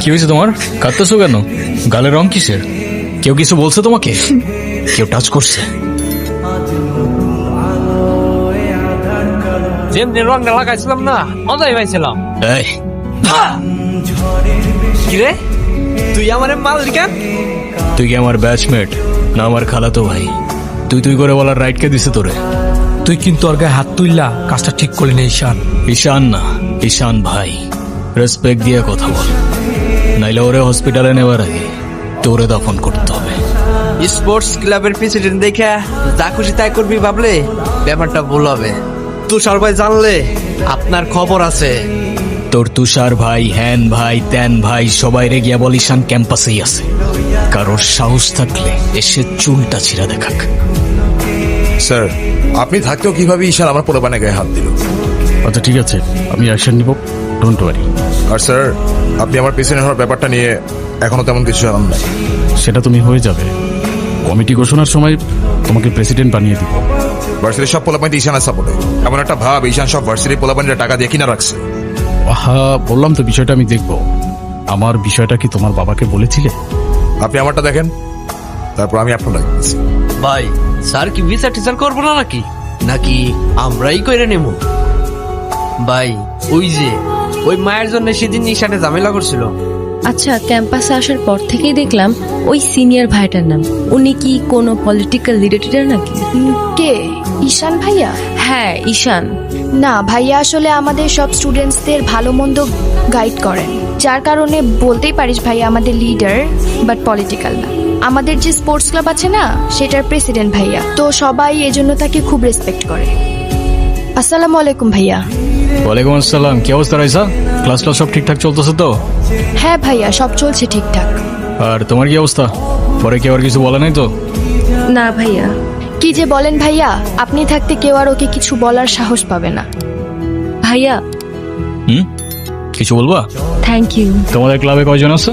কি হয়েছে তোমার? কাঁদতেছো কেন? গালের রং কিসের? কেউ কিছু বলছে তোমাকে? কেউ টাচ করছে? যেমনি রংটা লাগাইছিলাম না, মজাই পাইছিলাম। এই কিরে, তুই আমার মালিকা? তুই কি আমার ব্যাচমেট না আমার খালাতো ভাই? তুই করে বলার রাইট কে দিছে তোরে? তুই কিন্তু ওর গায়ে হাত তুললা, কাজটা ঠিক করলি না ঈশান। ঈশান না, ঈশান ভাই। রেসপেক্ট দিয়ে কথা বল, নাইলে ওরে হসপিটালে নেওয়ার আগে তোরে দফন করতে হবে। স্পোর্টস ক্লাবের প্রেসিডেন্ট দেখে যা খুশি তাই করবি ভাবলে ব্যাপারটা ভুল হবে। তুষার ভাই জানলে আপনার খবর আছে। তোর তুষার ভাই, হ্যান ভাই, ত্যান ভাই সবাই রে গিয়া বল ঈশান ক্যাম্পাসেই আছে। কারোর সাহস থাকলে এসে চুলটা ছিঁড়া দেখাক। স্যার, আপনি থাকতেও কিভাবে ঈশান আমার পোলাপানে গায়ে হাত দিল? আচ্ছা ঠিক আছে, আমি অ্যাকশন নিব, ডোন্ট ওয়ারি। আর স্যার, আপনি আমার পেছনে হওয়ার ব্যাপারটা নিয়ে এখনো তেমন কিছু জানান নাই। সেটা তুমি হয়ে যাবে। কমিটি ঘোষণার সময় তোমাকে প্রেসিডেন্ট বানিয়ে দিব। ভার্সিটির সব পোলাপানিতে ঈশানের সাপোর্টে। এমন একটা ভাব ঈশান সব ভার্সিটির পোলাপানিরা টাকা দিয়ে কিনা রাখছে। বললাম তো বিষয়টা আমি দেখব। আমার বিষয়টা কি তোমার বাবাকে বলেছিলে? আপনি আমারটা দেখেন, তারপর আমি আপনার লাগতেছি। ভাই, স্যার কি বিচার টিচার করবো না নাকি নাকি আমরাই করে নেব? ভাই, ওই মায়ের জন্য সেদিন নিশানে ঝামেলা করছিল। আচ্ছা, ক্যাম্পাসে আসার পর থেকেই দেখলাম ওই সিনিয়র ভাইটার নাম। উনি কি কোনো পলিটিক্যাল লিডার নাকি? কে? ঈশান ভাইয়া? হ্যাঁ, ঈশান। না, ভাইয়া আসলে আমাদের সব স্টুডেন্টসদের ভালো মন্দ গাইড করেন, যার কারণে বলতেই পারিস ভাইয়া আমাদের লিডার, বাট পলিটিক্যাল না। আমাদের যে স্পোর্টস ক্লাব আছে না, সেটার প্রেসিডেন্ট ভাইয়া, তো সবাই এজন্য তাকে খুব রেসপেক্ট করে। আসসালামু আলাইকুম ভাইয়া। ওয়ালাইকুম আসসালাম। কি অবস্থা রাইসা? ক্লাস সব ঠিকঠাক চলতেছে তো? হ্যাঁ ভাইয়া, সব চলছে ঠিকঠাক। আর তোমার কি অবস্থা? পরে কেউ আর কিছু বলে নাই তো? না ভাইয়া। কি যে বলেন ভাইয়া, আপনি থাকতে কেউ আর ওকে কিছু বলার সাহস পাবে না। ভাইয়া, কিছু বলবা? Thank you. তোমাদের ক্লাবে কয়জন আছে?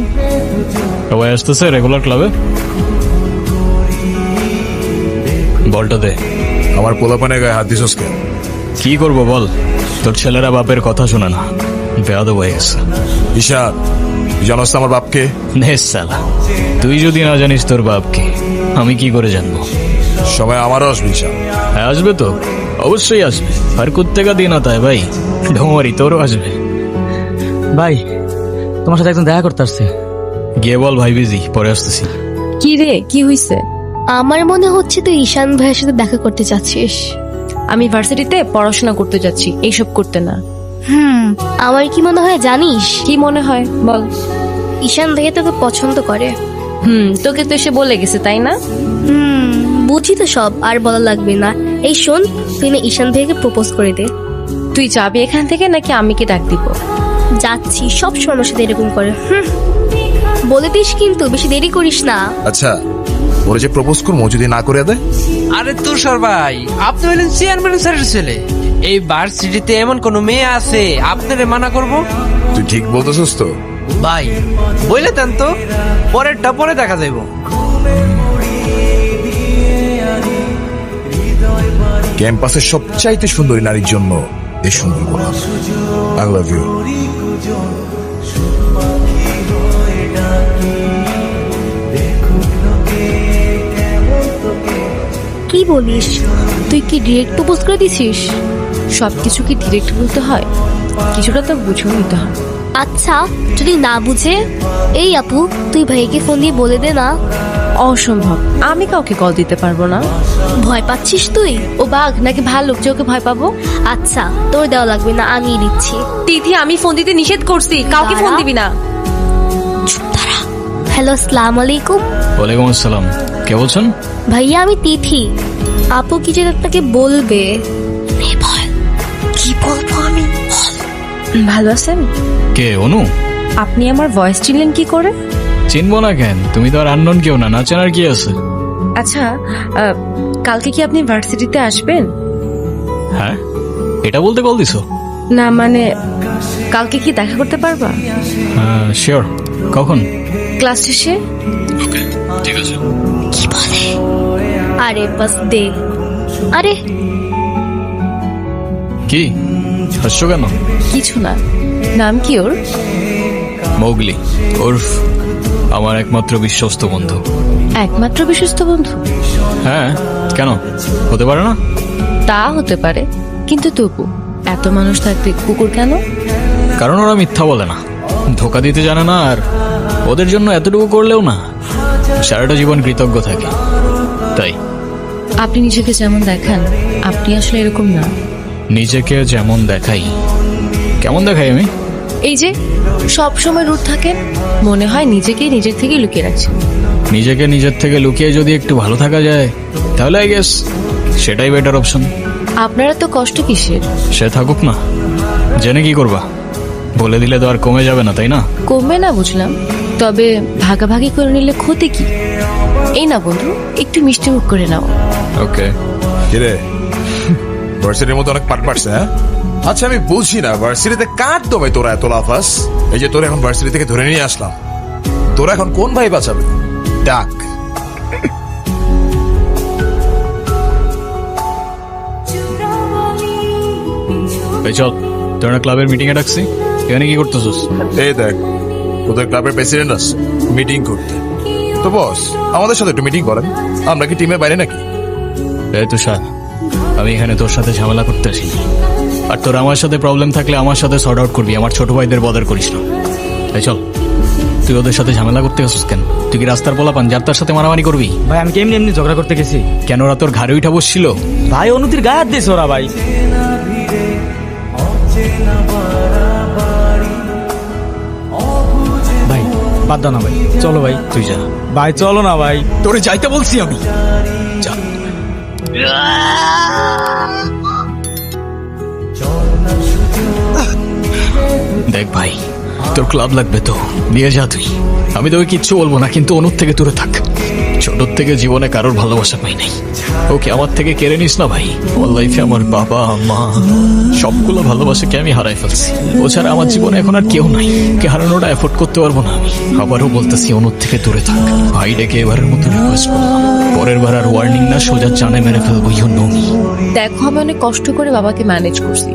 সবাই আসতেছে রেগুলার ক্লাবে? বলটা দে। আমার পোলাপানে গায়ে হাত দিছস কেন? কি করবো বল, তোর ছেলেরা বাপের কথা শোনে না, বেয়াদব হয়ে গেছে। ঈশান, তুই জানোস তো আমার বাপকে? নে সালা, তুই যদি না জানিস তোর বাপকে, আমি কি করে জানবো? সময় আমারও আসবে ঈশান। হ্যাঁ আসবে তো, অবশ্যই আসবে। আর কুত্তেকা দিন আতা ভাই, ঢোমারি তোরও আসবে। ভাই, তোমার সাথে একজন দেখা করতে আসছে। গিয়ে বল ভাই বিজি, পরে আসতেছি। কি রে, কি হইছে? আমার মনে হচ্ছে তুই ঈশান ভাইয়ের সাথে দেখা করতে চাচ্ছিস। আমি ভার্সিটিতে পড়াশোনা করতে যাচ্ছি, এইসব করতে না। আমার কি মনে হয় জানিস? কি মনে হয় বল। ঈশান ভাইয়া তোকে পছন্দ করে। তোকে তো এসে বলে গেছে তাই না? বুঝি তো সব, আর বলা লাগবে না। এই শোন, তুই না ঈশান ভাইয়াকে প্রপোজ করে দে। তুই যাবি এখান থেকে নাকি আমি কি ডাক দিব? যাচ্ছি, সব সময় সাথে এরকম করে। বলে দিস কিন্তু, বেশি দেরি করিস না। আচ্ছা, ওরা যে প্রপোজ করবো যদি না করে দেয়? আরে তুষার ভাই, আপনি হলেন চেয়ারম্যান স্যারের ছেলে। এই ভার্সিটিতে এমন কোন মেয়ে আছে আপনারে মানা করব? তুই ঠিক বলতেছিস তো? ভাই বলে দেন তো, পরেরটা পরে দেখা যাইব। ক্যাম্পাসের সবচাইতে সুন্দরী নারীর জন্য এই সুন্দর গোলাপ। I love you. কি বলিস? তুই কি ডিরেক্ট প্রপোজ করে দিছিস? সবকিছু কি ডিরেক্ট বলতে হয়? কিছুটা তো বুঝেও নিতে হয়। আচ্ছা, যদি না বুঝে? এই আপু, তুই ভাইকে ফোন দিয়ে বলে দে না। অসম্ভব, আমি কাউকে কল দিতে পারবো না। ভয় পাচ্ছিস তুই? ও বাঘ নাকি ভাল্লুক যে ওকে ভয় পাবো? আচ্ছা, তোর দেওয়া লাগবে না, আমি দিচ্ছি। তিথি, আমি ফোন দিতে নিষেধ করছি, কাউকে ফোন দিবি না। হ্যালো, আসসালামু আলাইকুম। ওয়ালাইকুম আসসালাম। কে বলছেন? ভাইয়া, আমি তিথি। আপু কি যেন আপনাকে বলবে। কি বলবো আমি? ভালো আছেন? কে? অনু? আপনি আমার ভয়েস চিনলেন কি করে? চিনবো না কেন, তুমি তো আর আননোন কেউ না, না চেনার কি আছে? আচ্ছা, কালকে কি আপনি ভার্সিটিতে আসবেন? হ্যাঁ, এটা বলতে কল দিছো? না মানে, কালকে কি দেখা করতে পারবা? হ্যাঁ শিওর। কখন? ক্লাস শেষে। ঠিক আছে। কি বলে? আরে বাস দে। আরে কি? হাসছো কেন? কিছু না। নাম কি ওর? মৌগলি, ওরফ আমার একমাত্র বিশ্বস্ত বন্ধু। একমাত্র বিশ্বস্ত বন্ধু? হ্যাঁ, কেন হতে পারে না? তা হতে পারে, কিন্তু তবু এত মানুষ থাকতে কুকুর কেন? কারণ ওরা মিথ্যা বলে না, ধোকা দিতে জানে না, আর ওদের জন্য এতটুকু করলেও না সারাটা জীবন কৃতজ্ঞ থাকে, তাই। আপনি নিজেকে যেমন দেখান, আপনি আসলে এরকম না। নিজেকে যেমন দেখাই? কেমন দেখাই আমি? এই যে সব সময় রুট থাকেন, মনে হয় নিজেকেই নিজের থেকে লুকিয়ে রাখছেন। নিজেকে নিজের থেকে লুকিয়ে যদি একটু ভালো থাকা যায় তাহলে আই গেস সেটাই বেটার অপশন। আপনারা তো কষ্ট কিসের? সে থাকুক না, জেনে কি করবা? বলে দিলে তো আর কমে যাবে না, তাই না? কমবে না বুঝলাম, তবে ভাগাভাগি করে নিলে ক্ষতি কি? এই না বন্ধু, একটু মিষ্টি মুখ করে নাও। ওকে। কিরে, ভার্সিটির মতো অনেক পাট পাটছে, হ্যাঁ? আচ্ছা, আমি বুঝি না ভার্সিটিতে কার দমে তোরা এত লাফাস? এই যে তোরা এখন ভার্সিটি থেকে ধরে নিয়ে আসলাম, তোরা এখন কোন ভাই বাঁচাবে? ডাক। এই চল, তোরা ক্লাবের মিটিং এ ডাকছি, এখানে কি করতেছিস? এই দেখ, তোদের ক্লাবের প্রেসিডেন্ট আছে মিটিং করতে। তো বস, আমাদের সাথে একটু মিটিং করেন, আমরা কি টিমের বাইরে নাকি? এই তুষার, আমি এখানে তোর সাথে ঝামেলা করতে আসিনি, আর তোর আমার সাথে প্রবলেম থাকলে আমার সাথে সর্ট আউট করবি, আমার ছোট ভাইদের বদার করিস না। এই চল, তুই ওদের সাথে ঝামেলা করতে আসিস কেন? তুই কি রাস্তার পোলাপান যার তার সাথে মারামারি করবি? ভাই আমি কেমনি এমনি ঝগড়া করতে গেছি? কেন ওরা তোর ঘাড়ে উঠা বসছিল? ভাই অনুতির গায়ে হাত দিয়েছে ওরা ভাই। ভাই বাদ দাও না ভাই, চলো ভাই। তুই যা ভাই চলো না ভাই। তোরে যাইতে বলছি আমি, যা। দেখ ভাই, তোর ক্লাব লাগবে তো নিয়ে যা তুই, আমি তোকে কিচ্ছু বলবো না, কিন্তু অনুর থেকে দূরে থাক। ছোট থেকে জীবনে কারোর ভালোবাসা পাই নাই, ওকে আমার থেকে কেড়ে নিস না ভাই। আমার লাইফে আমার বাবা মা সবগুলো ভালোবাসাকে আমি হারাই ফেলছি, ও ছাড়া আমার জীবনে এখন আর কেউ নাই, ওকে হারানোটা এফোর্ড করতে পারবো না আমি। আবারও বলতেছি অনুর থেকে দূরে থাক ভাই, ডেকে এবারের মতো রিকোয়েস্ট করলাম, পরের বার আর ওয়ার্নিং না, সোজা জানে মেরে ফেলবো। You know me. দেখো, আমি অনেক কষ্ট করে বাবাকে ম্যানেজ করছি,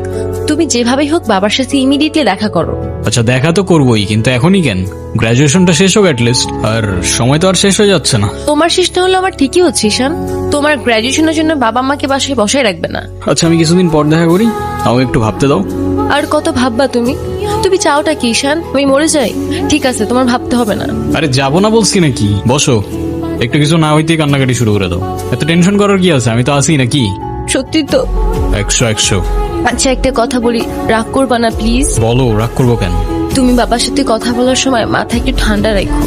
তুমি যেভাবেই হোক বাবার সাথে ইমিডিয়েটলি দেখা করো। আচ্ছা দেখা তো করবোই, কিন্তু এখনই কেন? গ্রাজুয়েশনটা শেষ হোক অ্যাটলিস্ট, আর সময় তো আর শেষ হয়ে যাচ্ছে না। তোমার শেষটা হলো আমার ঠিকই হচ্ছে ঈশান, তোমার গ্র্যাজুয়েশনের জন্য বাবা মাকে বাসায় বসায় রাখবে না। আচ্ছা আমি কিছুদিন পর দেখা করি, আমাকে একটু ভাবতে দাও। আর কত ভাববা তুমি? তুমি চাওটা কি ঈশান, আমি মরে যাই? ঠিক আছে, তোমার ভাবতে হবে না। আরে যাবো না বলছি নাকি, বসো। একটু কিছু না হইতেই কান্নাকাটি শুরু করে দাও, এত টেনশন করার কি আছে? আমি তো আসি নাকি। সত্যি তো? 100। আচ্ছা একটা কথা বলি, রাগ করবা না প্লিজ? বলো, রাগ করবো কেন? তুমি বাবার সাথে কথা বলার সময় মাথা একটু ঠান্ডা রাখো।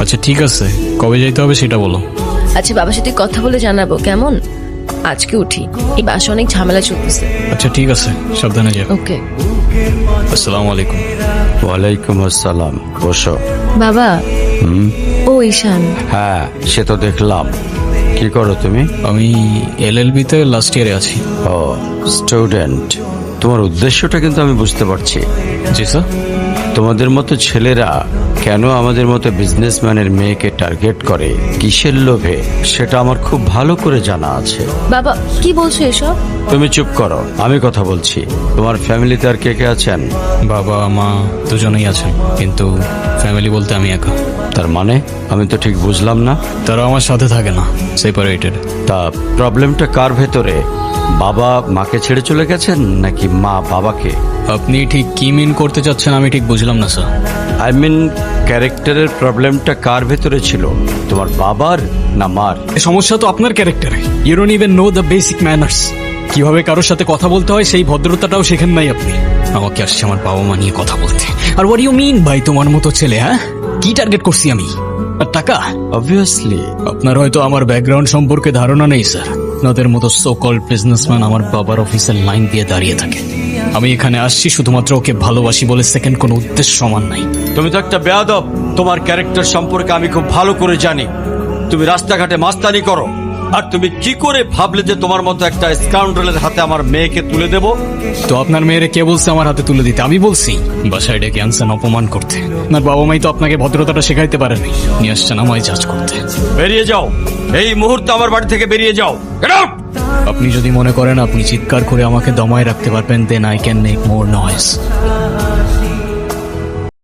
আচ্ছা ঠিক আছে, কবে যাইতে হবে সেটা বলো। আচ্ছা বাবার সাথে কথা বলে জানাবো, কেমন? আজকে উঠি, এই বাসা অনেক ঝামেলা চলতেছে। আচ্ছা ঠিক আছে, সাবধানে যাও। ওকে। আসসালামু আলাইকুম। ওয়ালাইকুম আসসালাম, বসো। বাবা। ও ঈশান। হ্যাঁ সে তো দেখলাম। কি করো তুমি? আমি এলএলবি তে লাস্ট ইয়ারে আছি। ও স্টুডেন্ট, তোমার উদ্দেশ্যটা কিন্তু আমি বুঝতে পারছি। জি স্যার। তোমাদের মতো ছেলেরা কেন আমাদের মতো বিজনেসম্যানের মেয়েকে টার্গেট করে, কিসের লোভে, সেটা আমার খুব ভালো করে জানা আছে। বাবা কি বলছো এসব? তুমি চুপ করো, আমি কথা বলছি। তোমার ফ্যামিলিতে আর কে কে আছেন? বাবা মা দুজনেই আছেন, কিন্তু ফ্যামিলি বলতে আমি একা। তার মানে আমি তো ঠিক বুঝলাম না। তারা আমার সাথে থাকে না, সেপারেটেড। তা প্রবলেমটা কার ভেতরে? বাবা মাকে ছেড়ে চলে গেছেন নাকি মা বাবাকে? আপনি ঠিক কি মিন করতে চাচ্ছেন আমি ঠিক বুঝলাম না স্যার। আই মিন ক্যারেক্টারের প্রবলেমটা কার ভেতরে ছিল, তোমার বাবার না মার? সমস্যা তো আপনার ক্যারেক্টারে। You don't even know the basic manners. কিভাবে কারোর সাথে কথা বলতে হয় সেই ভদ্রতাটাও শেখেন নাই আপনি। আমাকে আসছে আমার বাবা মা নিয়ে কথা বলতে। আর হোয়াট ইউ মিন ভাই, তোমার মতো ছেলে? হ্যাঁ, কি টার্গেট করছি আমি? আর টাকা? অবভিয়াসলি। আপনার হয়তো আমার ব্যাকগ্রাউন্ড সম্পর্কে ধারণা নেই স্যার। আপনাদের মতো সো কল্ড বিজনেসম্যান আমার বাবার অফিসের লাইন দিয়ে দাঁড়িয়ে থাকে। আমি এখানে আসছি শুধুমাত্র ওকে ভালোবাসি বলে, সেকেন্ড কোনো উদ্দেশ্য সমান নাই। তুমি তো একটা বেয়াদব। তোমার ক্যারেক্টার সম্পর্কে আমি খুব ভালো করে জানি। তুমি রাস্তাঘাটে মাস্তানি করো, আর তুমি কি করে ভাবলে যে তোমার মতো একটা স্কাউন্ডারের হাতে আমার মেয়েকে তুলে দেব? তো আপনার মেয়েরে কে বলছে আমার হাতে তুলে দিতে? আমি বলছি? বাসায় ডেকে আনছেন অপমান করতে। আপনার বাবা মাই তো আপনাকে ভদ্রতাটা শেখাইতে পারেনি, নিয়ে আসছেন আমায় জাজ করতে। বেরিয়ে যাও, এই মুহূর্তে আমার বাড়ি থেকে বেরিয়ে যাও। Get out! আপনি যদি মনে করেন আপনি চিৎকার করে আমাকে দমায় রাখতে পারবেন then I can make more noise